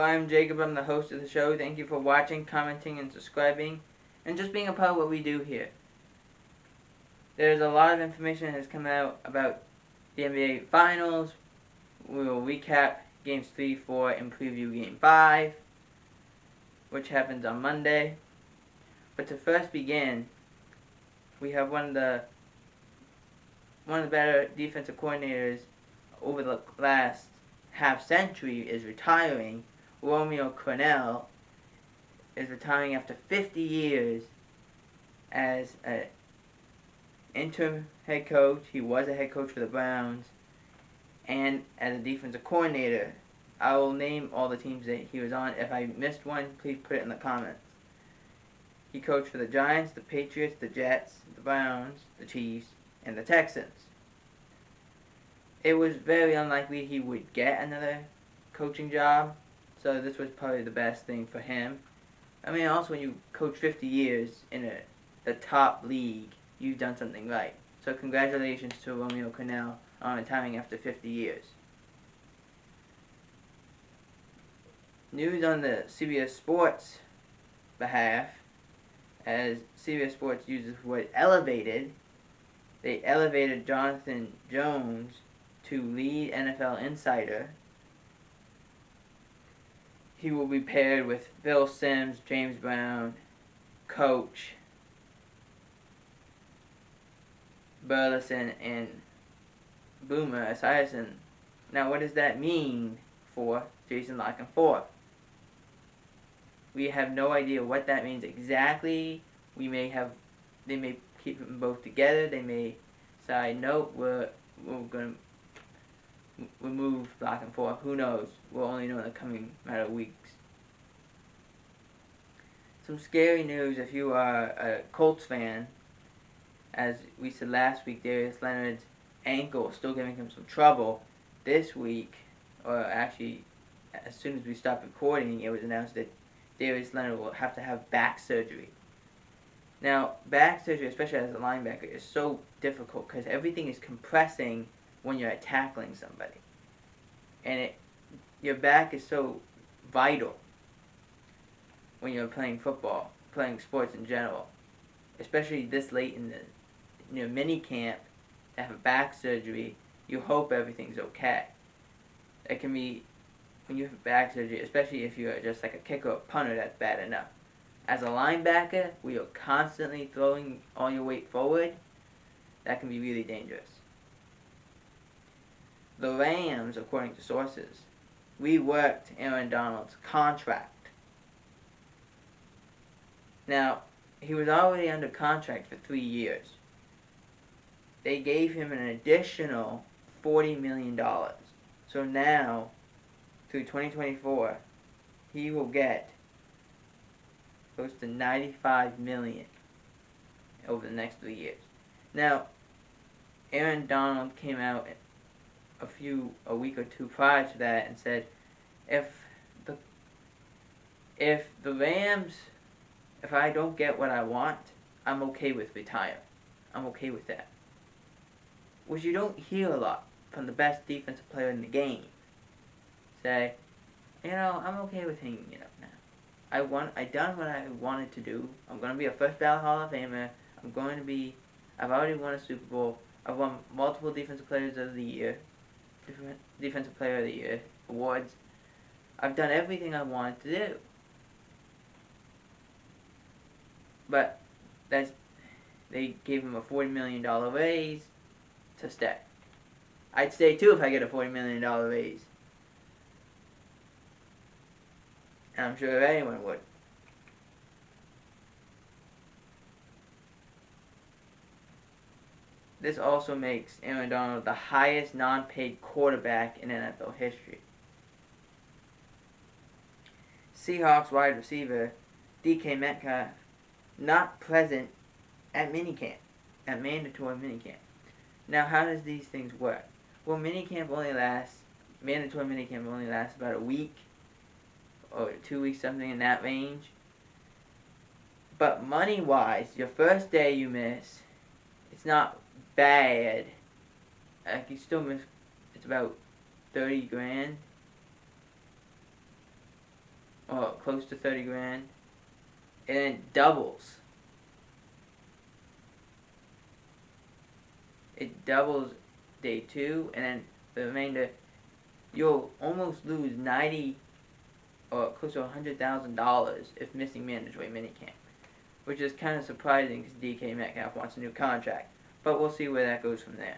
I'm Jacob. I'm the host of the show. Thank you for watching, commenting, and subscribing, and just being a part of what we do here. There's a lot of information that has come out about the NBA Finals. We will recap Games 3, 4, and preview Game 5, which happens on Monday. But to first begin, we have one of the better defensive coordinators over the last half century is retiring. Romeo Crennel is retiring after 50 years as an interim head coach. He was a head coach for the Browns, and as a defensive coordinator. I will name all the teams that he was on. If I missed one, please put it in the comments. He coached for the Giants, the Patriots, the Jets, the Browns, the Chiefs, and the Texans. It was very unlikely he would get another coaching job, so this was probably the best thing for him. I mean, also when you coach 50 years in the top league, you've done something right. So congratulations to Romeo Crennel on retiring after 50 years. News on the CBS Sports behalf, as CBS Sports uses the word elevated, they elevated Jonathan Jones to lead NFL insider. He will be paired with Bill Sims, James Brown, Coach, Burleson, and Boomer Esiason. Now, what does that mean for Jason La Canfora? We have no idea what that means exactly. They may keep them both together. They may decide, no, we're going to remove La Canfora. Who knows? We'll only know in the coming matter of weeks. Some scary news if you are a Colts fan. As we said last week, Darius Leonard's ankle is still giving him some trouble. This week, or actually as soon as we stopped recording, it was announced that Darius Leonard will have to have back surgery. Now, back surgery, especially as a linebacker, is so difficult because everything is compressing when you're tackling somebody. And your back is so vital when you're playing football, playing sports in general. Especially this late in the mini camp, to have a back surgery, you hope everything's okay. It can be, when you have back surgery, especially if you're just like a kicker or punter, that's bad enough. As a linebacker, where you're constantly throwing all your weight forward, that can be really dangerous. The Rams, according to sources, reworked Aaron Donald's contract. Now, he was already under contract for 3 years. They gave him an additional $40 million. So now, through 2024, he will get close to $95 million over the next 3 years. Now, Aaron Donald came out a week or two prior to that and said, if the Rams, if I don't get what I want, I'm okay with retiring. I'm okay with that. Which you don't hear a lot from the best defensive player in the game. Say, I'm okay with hanging it up now. I done what I wanted to do. I'm going to be a first ballot Hall of Famer. I've already won a Super Bowl. I've won multiple Defensive Player of the Year awards. I've done everything I wanted to do. But they gave him a $40 million raise to stay. I'd stay too if I get a $40 million raise. And I'm sure anyone would. This also makes Aaron Donald the highest non-paid quarterback in NFL history. Seahawks wide receiver DK Metcalf not present at mandatory minicamp. Now, how does these things work? Well, mandatory minicamp only lasts about a week or 2 weeks, something in that range. But money-wise, your first day you miss, it's not bad. You still miss, it's about 30 grand. or close to 30 grand, and then it doubles. It doubles day 2, and then the remainder, you'll almost lose 90 or close to $100,000 if missing mandatory minicamp, which is kind of surprising because DK Metcalf wants a new contract. But we'll see where that goes from there.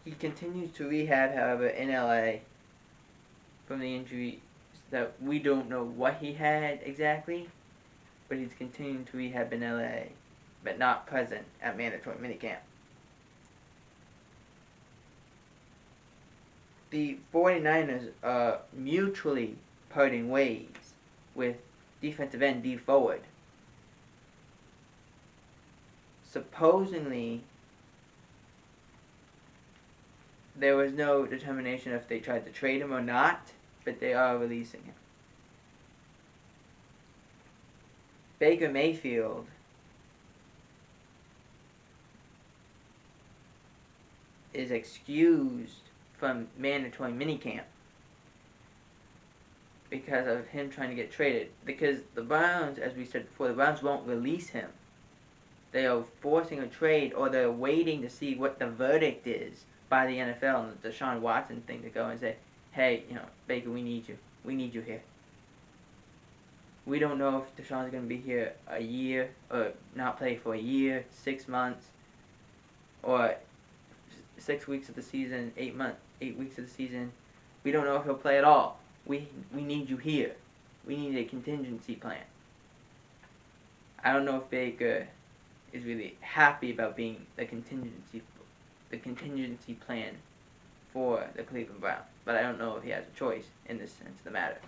He continues to rehab, however, in LA from the injury that we don't know what he had exactly, but he's continuing to rehab in LA, but not present at mandatory minicamp. The 49ers are mutually parting ways with defensive end D Forward. Supposedly, there was no determination if they tried to trade him or not, but they are releasing him. Baker Mayfield is excused from mandatory minicamp because of him trying to get traded. Because the Browns, as we said before, the Browns won't release him. They are forcing a trade, or they're waiting to see what the verdict is by the NFL and the Deshaun Watson thing to go and say, hey, Baker, we need you. We need you here. We don't know if Deshaun's going to be here a year, or not play for a year, 6 months, or 6 weeks of the season, 8 weeks of the season. We don't know if he'll play at all. We need you here. We need a contingency plan. I don't know if Baker is really happy about being the contingency plan for the Cleveland Browns, but I don't know if he has a choice in this sense of the matter.